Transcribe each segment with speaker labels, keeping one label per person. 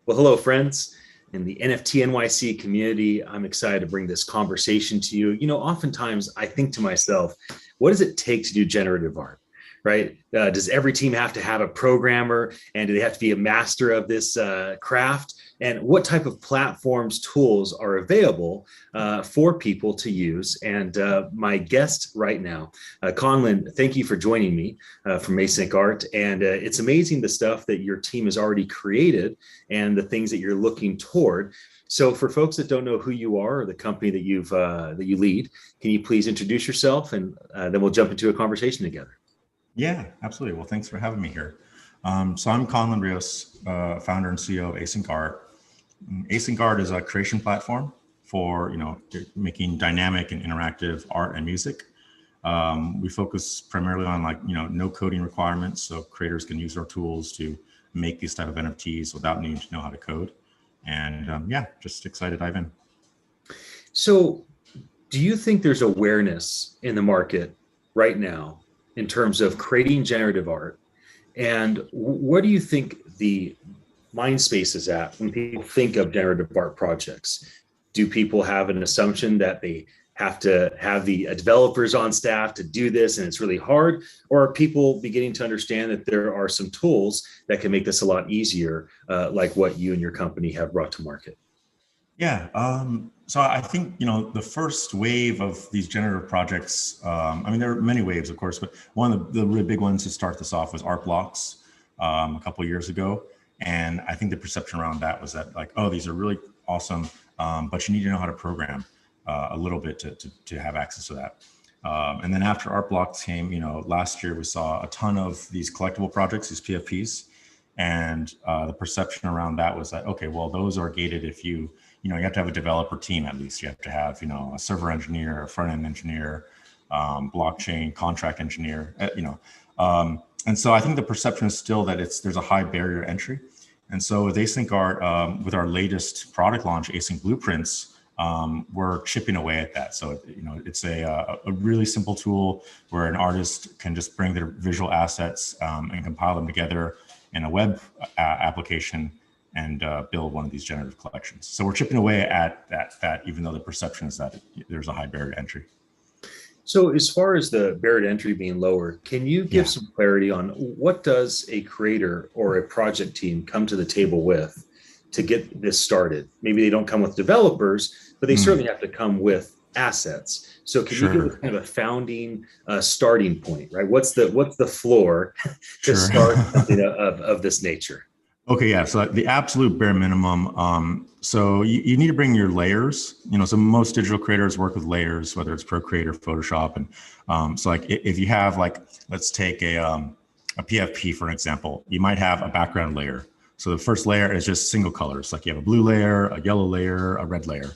Speaker 1: Well, hello, friends. In the NFT.NYC community, I'm excited to bring this conversation to you. Oftentimes I think to myself, what does it take to do generative art? Right? Does every team have to have a programmer, and do they have to be a master of this craft? And what type of platforms, tools are available for people to use? And my guest right now, Conlan, thank you for joining me from Async Art. And it's amazing the stuff that your team has already created and the things that you're looking toward. So, for folks that don't know who you are or the company that you lead, can you please introduce yourself, and then we'll jump into a conversation together.
Speaker 2: Yeah, absolutely. Well, thanks for having me here. So I'm Conlan Rios, founder and CEO of Async Art. Async Art is a creation platform for making dynamic and interactive art and music. We focus primarily on no coding requirements, so creators can use our tools to make these type of NFTs without needing to know how to code. And just excited to dive in.
Speaker 1: So, do you think there's awareness in the market right now in terms of creating generative art? And where do you think the mind space is at when people think of generative art projects? Do people have an assumption that they have to have the developers on staff to do this and it's really hard? Or are people beginning to understand that there are some tools that can make this a lot easier, like what you and your company have brought to market?
Speaker 2: Yeah. So I think, the first wave of these generative projects, there are many waves, of course, but one of the really big ones to start this off was art blocks a couple of years ago. And I think the perception around that was that these are really awesome, but you need to know how to program a little bit to have access to that. And then after art blocks came, last year we saw a ton of these collectible projects, these PFPs. And the perception around that was that, okay, well, those are gated if you have to have a developer team at least. You have to have, a server engineer, a front-end engineer, blockchain, contract engineer, and so I think the perception is still that there's a high barrier to entry. And so with Async Art, with our latest product launch, Async Blueprints, we're chipping away at that. So, it's a really simple tool where an artist can just bring their visual assets and compile them together in a web application and build one of these generative collections. So we're chipping away at that, even though the perception is that there's a high barrier to entry.
Speaker 1: So as far as the barrier to entry being lower, can you give some clarity on what does a creator or a project team come to the table with to get this started? Maybe they don't come with developers, but they certainly have to come with assets. So can you give us kind of a founding starting point, right? What's the floor to start something of this nature?
Speaker 2: Okay, yeah. So the absolute bare minimum. So you need to bring your layers. So most digital creators work with layers, whether it's Procreate or Photoshop. And so if you have let's take a PFP for an example, you might have a background layer. So the first layer is just single colors. Like you have a blue layer, a yellow layer, a red layer,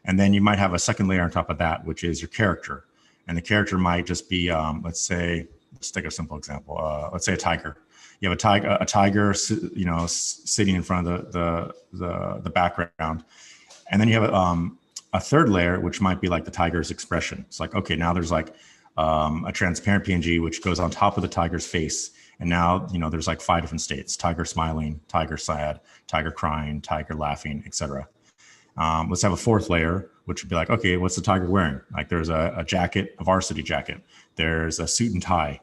Speaker 2: and then you might have a second layer on top of that, which is your character. And the character might just be, let's take a simple example. Let's say a tiger. You have a tiger, sitting in front of the background, and then you have a third layer, which might be like the tiger's expression. It's like, okay, now there's a transparent PNG which goes on top of the tiger's face, and now there's 5 different states: tiger smiling, tiger sad, tiger crying, tiger laughing, etc. Let's have a fourth layer, which would be like, okay, what's the tiger wearing? Like there's a jacket, a varsity jacket. There's a suit and tie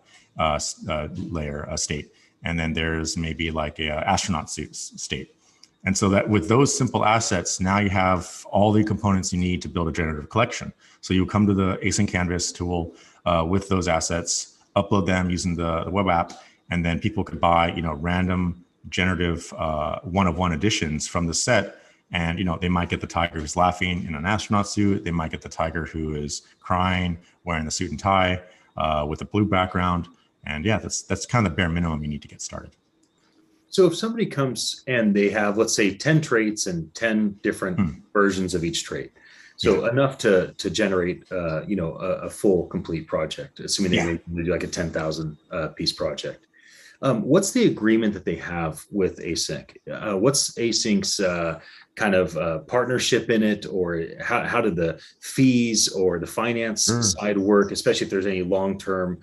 Speaker 2: layer, a state. And then there's maybe like a astronaut suit state. And so that with those simple assets, now you have all the components you need to build a generative collection. So you come to the Async Canvas tool with those assets, upload them using the web app, and then people could buy, random generative one-of-one editions from the set. And, they might get the tiger who's laughing in an astronaut suit. They might get the tiger who is crying, wearing the suit and tie with a blue background. And that's kind of the bare minimum you need to get started.
Speaker 1: So if somebody comes and they have, let's say, 10 traits and 10 different versions of each trait, so enough to generate, a full complete project, assuming they do like a 10,000 piece project. What's the agreement that they have with Async? What's Async's kind of partnership in it, or how did the fees or the finance
Speaker 2: Sure.
Speaker 1: side work, especially if there's any long-term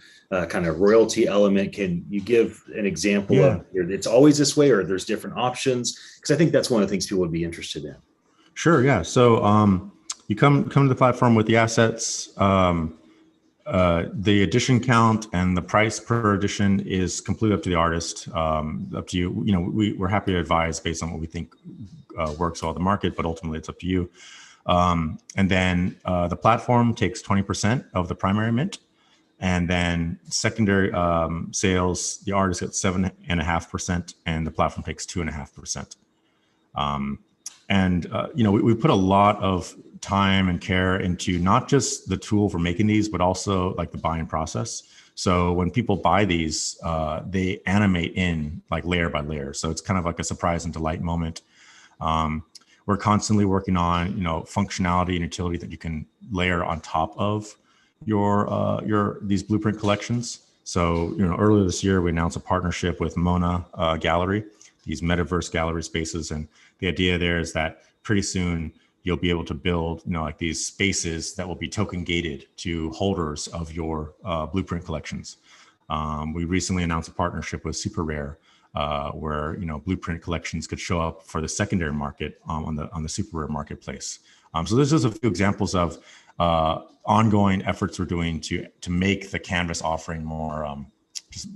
Speaker 1: kind of royalty element? Can you give an example
Speaker 2: Yeah.
Speaker 1: of it's always this way or there's different options? Because I think that's one of the things people would be interested in.
Speaker 2: Sure. Yeah. So you come to the platform with the assets. The edition count and the price per edition is completely up to the artist, up to you. You know, we're happy to advise based on what we think works well in the market, but ultimately it's up to you. And then the platform takes 20% of the primary mint. And then secondary sales, the artist gets 7.5%, and the platform takes 2.5%. You know, we put a lot of time and care into not just the tool for making these, but also like the buying process. So when people buy these, they animate in like layer by layer. So it's kind of like a surprise and delight moment. We're constantly working on, you know, functionality and utility that you can layer on top of your these blueprint collections. So, you know, earlier this year, we announced a partnership with Mona Gallery, these metaverse gallery spaces. And the idea there is that pretty soon you'll be able to build, you know, like these spaces that will be token gated to holders of your blueprint collections. We recently announced a partnership with Super Rare, where, you know, blueprint collections could show up for the secondary market on the Super Rare marketplace. So there's just a few examples of ongoing efforts we're doing to make the Canvas offering more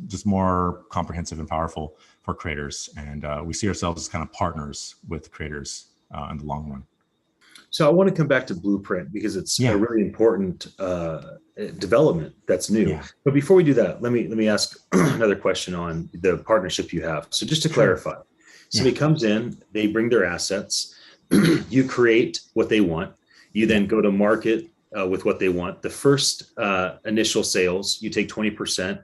Speaker 2: just more comprehensive and powerful for creators. And we see ourselves as kind of partners with creators in the long run.
Speaker 1: So I want to come back to Blueprint because it's a really important development that's new.
Speaker 2: Yeah.
Speaker 1: But before we do that, let me ask another question on the partnership you have. So just to clarify, somebody comes in, they bring their assets, you create what they want, you then go to market with what they want. The first initial sales, you take 20%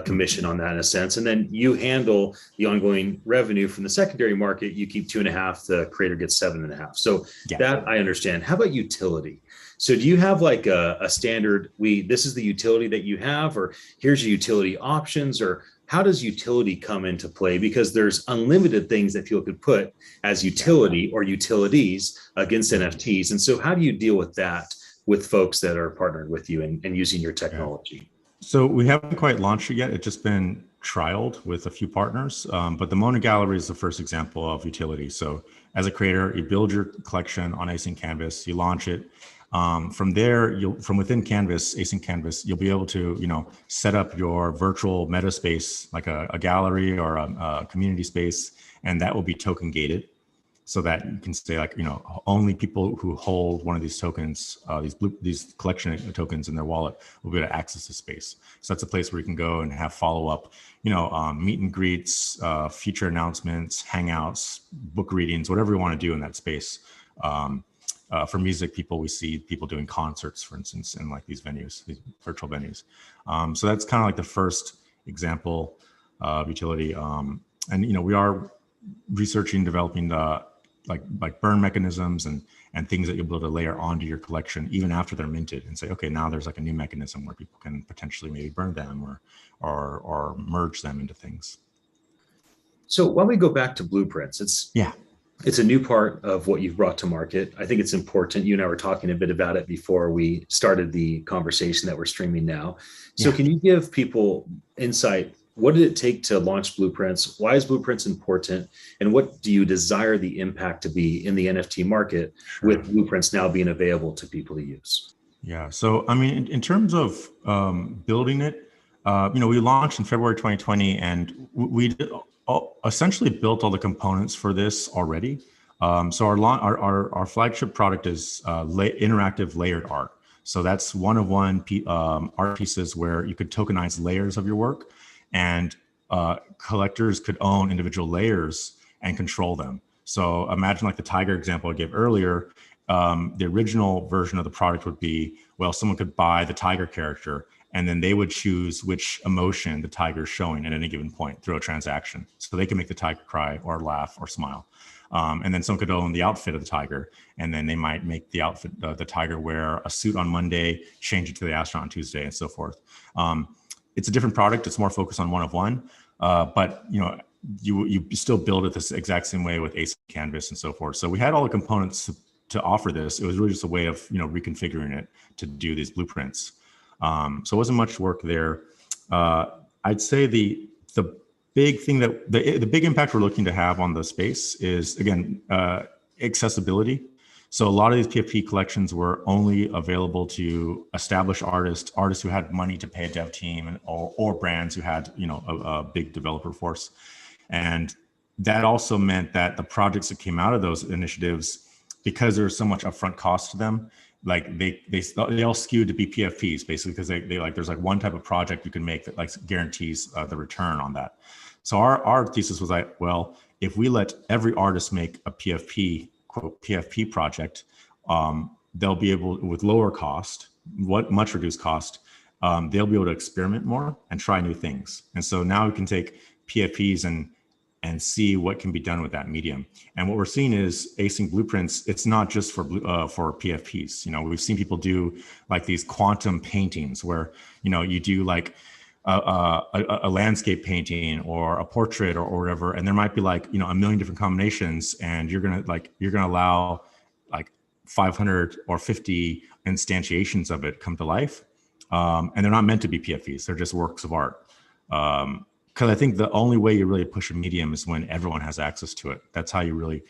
Speaker 1: commission on that in a sense, and then you handle the ongoing revenue from the secondary market. You keep 2.5, the creator gets 7.5. So that I understand. How about utility? So do you have like a standard, this is the utility that you have, or here's your utility options, or how does utility come into play? Because there's unlimited things that people could put as utility or utilities against NFTs. And so how do you deal with that with folks that are partnered with you and using your technology?
Speaker 2: So we haven't quite launched it yet. It's just been trialed with a few partners, but the Mona Gallery is the first example of utility. So as a creator, you build your collection on Async Canvas, you launch it. From there, from within Canvas, Async Canvas, you'll be able to, you know, set up your virtual meta space, like a gallery or a community space, and that will be token gated, so that you can say, like, you know, only people who hold one of these tokens, these collection tokens in their wallet will be able to access the space. So that's a place where you can go and have follow-up, you know, meet and greets, feature announcements, hangouts, book readings, whatever you want to do in that space. For music people, we see people doing concerts, for instance, in like these venues, these virtual venues. So that's kind of like the first example of utility. And, you know, we are researching, developing like burn mechanisms and things that you'll be able to layer onto your collection even after they're minted, and say, okay, now there's like a new mechanism where people can potentially maybe burn them or merge them into things.
Speaker 1: So while we go back to blueprints, it's a new part of what you've brought to market. I think it's important. You and I were talking a bit about it before we started the conversation that we're streaming now. So can you give people insight? What did it take to launch Blueprints? Why is Blueprints important? And what do you desire the impact to be in the NFT market with Blueprints now being available to people to use?
Speaker 2: Yeah. So, I mean, in terms of building it, you know, we launched in February 2020, and we essentially built all the components for this already. So our flagship product is interactive layered art. So that's one-of-one art pieces where you could tokenize layers of your work, and collectors could own individual layers and control them. So imagine like the tiger example I gave earlier. The original version of the product would be, well, someone could buy the tiger character, and then they would choose which emotion the tiger is showing at any given point through a transaction. So they can make the tiger cry or laugh or smile. And then someone could own the outfit of the tiger, and then they might make the outfit, the tiger wear a suit on Monday, change it to the astronaut on Tuesday, and so forth. It's a different product. It's more focused on one-of-one. But you still build it this exact same way with Async Canvas and so forth. So we had all the components to offer this. It was really just a way of reconfiguring it to do these blueprints. So it wasn't much work there. I'd say the big thing that the big impact we're looking to have on the space is, again, accessibility. So a lot of these PFP collections were only available to established artists who had money to pay a dev team, or brands who had a big developer force. And that also meant that the projects that came out of those initiatives, because there's so much upfront cost to them, like they all skewed to be PFPs basically, because they like, there's like one type of project you can make that like guarantees the return on that. So our thesis was like, well, if we let every artist make a PFP, quote, PFP project, they'll be able, with lower cost, much reduced cost, they'll be able to experiment more and try new things. And so now we can take PFPs and see what can be done with that medium. And what we're seeing is async blueprints. It's not just for PFPs. We've seen people do like these quantum paintings where you do like a landscape painting or a portrait or whatever, and there might be like a million different combinations, and you're gonna allow like 500 or 50 instantiations of it come to life, and they're not meant to be PFPs. They're just works of art. Because I think the only way you really push a medium is when everyone has access to it. That's how you really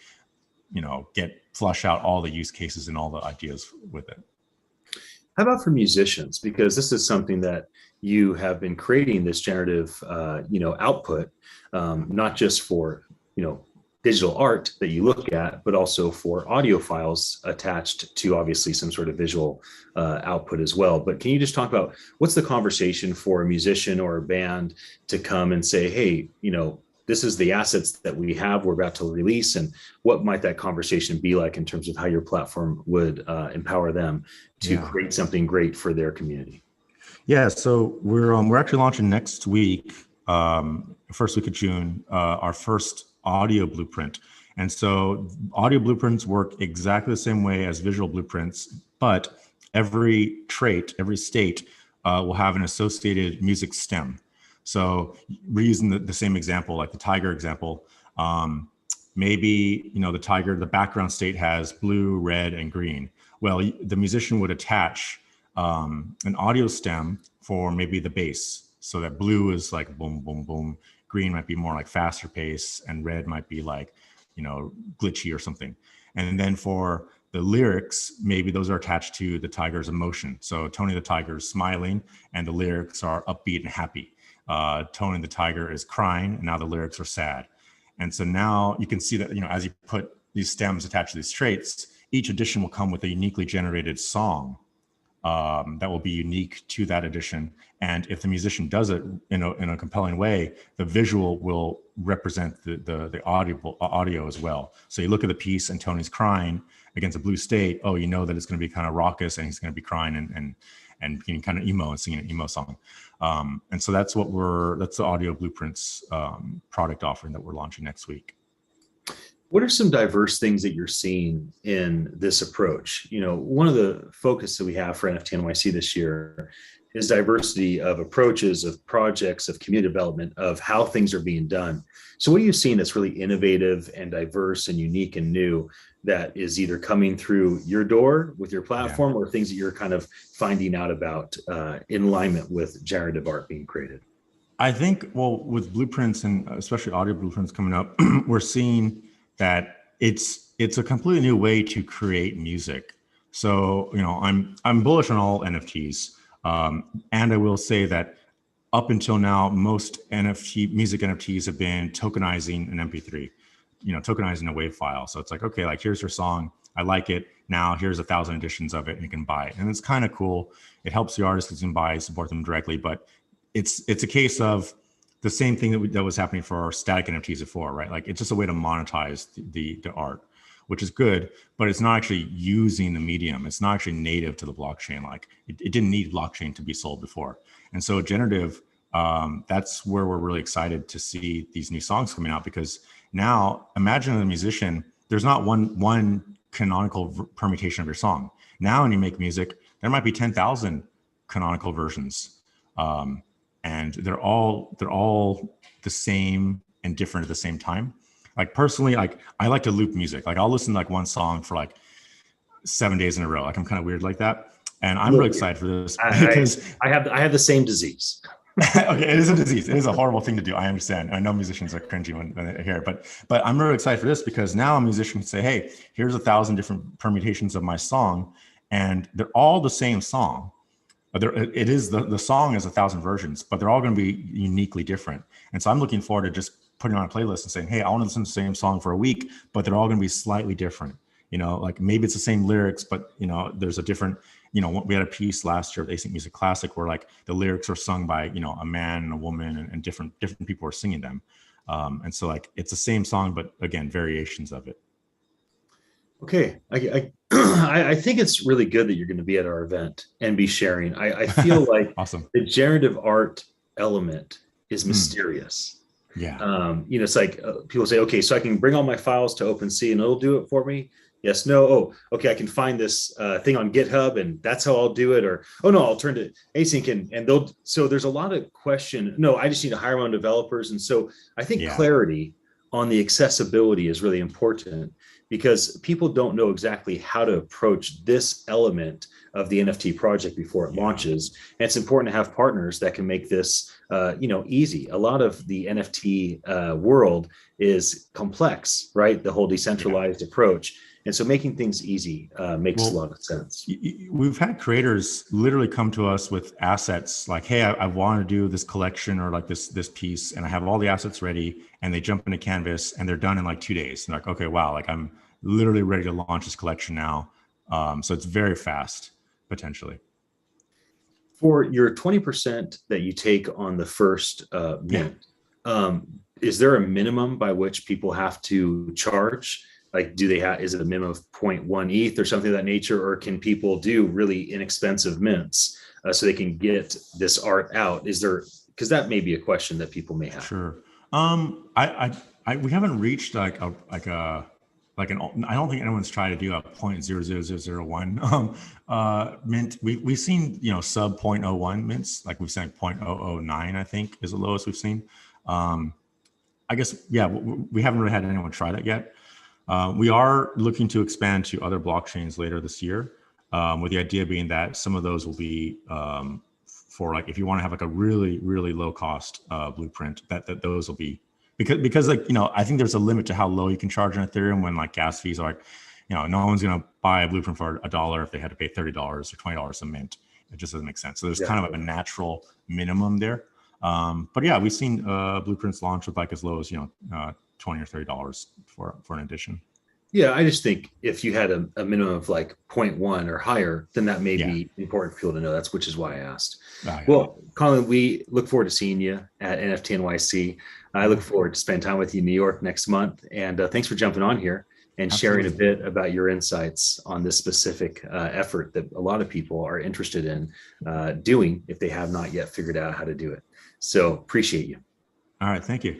Speaker 2: flush out all the use cases and all the ideas with it.
Speaker 1: How about for musicians? Because this is something that you have been creating, this generative, output, not just for, digital art that you look at, but also for audio files attached to obviously some sort of visual output as well. But can you just talk about what's the conversation for a musician or a band to come and say, hey, this is the assets that we have, we're about to release, and what might that conversation be like in terms of how your platform would empower them to create something great for their community?
Speaker 2: Yeah, so we're actually launching next week, first week of June, our first audio blueprint. And so audio blueprints work exactly the same way as visual blueprints, but every trait, every state will have an associated music stem. So we're using the same example, like the tiger example. Maybe, the tiger, the background state has blue, red, and green. Well, the musician would attach an audio stem for maybe the bass. So that blue is like boom, boom, boom. Green might be more like faster pace, and red might be like, glitchy or something. And then for the lyrics, maybe those are attached to the tiger's emotion. So Tony the tiger is smiling, and the lyrics are upbeat and happy. Tony the tiger is crying, and now the lyrics are sad. And so now you can see that, as you put these stems attached to these traits, each edition will come with a uniquely generated song that will be unique to that edition. And if the musician does it in a compelling way, the visual will represent the audio as well. So you look at the piece and Tony's crying against a blue state. Oh, you know that it's going to be kind of raucous, and he's going to be crying and being kind of emo and singing an emo song. And so that's the audio blueprints product offering that we're launching next week.
Speaker 1: What are some diverse things that you're seeing in this approach? One of the focus that we have for NFT.NYC this year is diversity of approaches, of projects, of community development, of how things are being done. So what are you seeing that's really innovative and diverse and unique and new that is either coming through your door with your platform, or things that you're kind of finding out about in alignment with generative art being created?
Speaker 2: I think, well, with blueprints, and especially audio blueprints coming up, we're seeing that it's a completely new way to create music. So, I'm bullish on all NFTs. And I will say that up until now, most music NFTs have been tokenizing an MP3, tokenizing a WAV file. So it's like, okay, like here's your song, I like it. Now here's 1,000 editions of it, and you can buy it. And it's kind of cool. It helps the artists who can buy, support them directly. But it's a case of the same thing that was happening for our static NFTs before, right? Like it's just a way to monetize the art, which is good, but it's not actually using the medium. It's not actually native to the blockchain. Like it didn't need blockchain to be sold before. And so generative, that's where we're really excited to see these new songs coming out, because now imagine a musician, there's not one canonical permutation of your song. Now when you make music, there might be 10,000 canonical versions. And they're all the same and different at the same time. Like personally, like I like to loop music. Like I'll listen to like one song for like 7 days in a row. Like I'm kind of weird like that. And I'm really excited for this because
Speaker 1: I have the same disease.
Speaker 2: Okay, it is a disease. It is a horrible thing to do. I understand. I know musicians are cringy when they hear it, but I'm really excited for this because now a musician can say, "Hey, here's 1,000 different permutations of my song, and they're all the same song. It is the song is 1,000 versions, but they're all going to be uniquely different." And so I'm looking forward to just putting on a playlist and saying, "Hey, I want to listen to the same song for a week, but they're all going to be slightly different." You know, like maybe it's the same lyrics, but you know, there's a different. You know, we had a piece last year at Async Music Classic where like the lyrics are sung by, you know, a man and a woman and different people are singing them. And so like, it's the same song, but again, variations of it.
Speaker 1: Okay. I think it's really good that you're going to be at our event and be sharing. I feel like
Speaker 2: Awesome.
Speaker 1: the generative art element is mysterious.
Speaker 2: Yeah.
Speaker 1: You know, it's like people say, okay, so I can bring all my files to OpenSea and it'll do it for me. Yes, no. Oh, okay. I can find this thing on GitHub and that's how I'll do it. Or, oh no, I'll turn to Async and they'll, so there's a lot of question. No, I just need to hire my own developers. And so I think clarity on the accessibility is really important because people don't know exactly how to approach this element of the NFT project before it launches. And it's important to have partners that can make this, you know, easy. A lot of the NFT world is complex, right? The whole decentralized approach. And so making things easy makes a lot of sense.
Speaker 2: We've had creators literally come to us with assets like, hey, I want to do this collection or like this piece, and I have all the assets ready, and they jump into Canvas and they're done in like 2 days. And like, okay, wow, like I'm literally ready to launch this collection now. So it's very fast, potentially.
Speaker 1: For your 20% that you take on the first mint, is there a minimum by which people have to charge? Like, do they have, is it a minimum of 0.1 ETH or something of that nature? Or can people do really inexpensive mints so they can get this art out? Is there, because that may be a question that people may have.
Speaker 2: Sure. We haven't reached like an, I don't think anyone's tried to do a 0.00001 mint. We've seen, you know, sub 0.01 mints, like we've seen 0.009, I think is the lowest we've seen. I guess, yeah, we haven't really had anyone try that yet. We are looking to expand to other blockchains later this year, with the idea being that some of those will be for like, if you want to have like a really, really low cost blueprint, that those will be, because like, you know, I think there's a limit to how low you can charge on Ethereum when like gas fees are like, you know, no one's going to buy a blueprint for $1 if they had to pay $30 or $20 a mint. It just doesn't make sense. So there's kind of a natural minimum there. But yeah, we've seen blueprints launch with like as low as, you know, $20 or $30 for an edition.
Speaker 1: Yeah, I just think if you had a minimum of like 0.1 or higher, then that may be important for people to know. Which is why I asked. Well, Conlan, we look forward to seeing you at NFT.NYC. I look forward to spending time with you in New York next month. And thanks for jumping on here and sharing a bit about your insights on this specific effort that a lot of people are interested in doing if they have not yet figured out how to do it. So appreciate you.
Speaker 2: All right. Thank you.